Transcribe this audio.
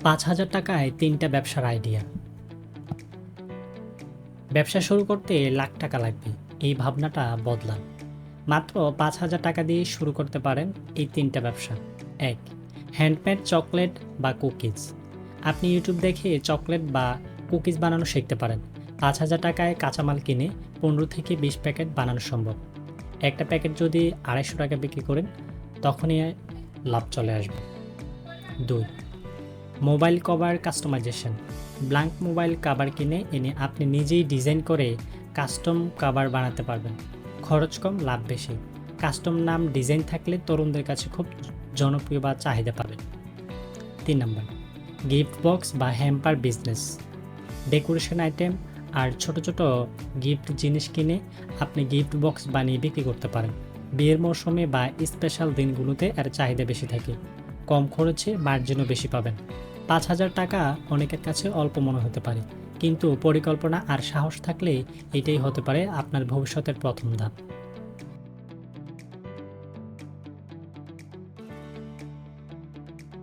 ৫,০০০ টাকায় ৩টা ব্যবসার আইডিয়া। ব্যবসা শুরু করতে লাখ টাকা লাগবে, এই ভাবনাটা বদলান। মাত্র ৫,০০০ টাকা দিয়ে শুরু করতে পারেন এই ৩টা ব্যবসা। ১. হ্যান্ডমেড চকলেট বা কুকিজ। আপনি ইউটিউব দেখে চকলেট বা কুকিজ বানানো শিখতে পারেন। ৫,০০০ টাকায় কাঁচামাল কিনে ১৫ থেকে ২০ প্যাকেট বানানো সম্ভব। একটা প্যাকেট যদি ২৫০ টাকা বিক্রি করেন, তখনই লাভ চলে আসবে। ২. Mobile cover customization. Blank mobile cover কিনে এনে আপনি নিজেই ডিজাইন করে কাস্টম কভার বানাতে পারবেন। খরচ কম, লাভ বেশি। কাস্টম নাম ডিজাইন থাকলে তরুণদের কাছে খুব জনপ্রিয় বা চাহিদা পাবেন। ৩ নম্বর, গিফট বক্স বা হ্যাম্পার বিজনেস। ডেকোরেশন আইটেম আর ছোট ছোট গিফট জিনিস কিনে আপনি গিফট বক্স বানিয়ে বিক্রি করতে পারেন। বিয়ের মৌসুমে বা স্পেশাল দিনগুলোতে এর চাহিদা বেশি থাকে। কম খরচে মার্জিনও বেশি পাবেন। ৫,০০০ টাকা অনেকের কাছে অল্প মনে হতে পারে, কিন্তু পরিকল্পনা আর সাহস থাকলে এটাই হতে পারে আপনার ভবিষ্যতের প্রথম ধাপ।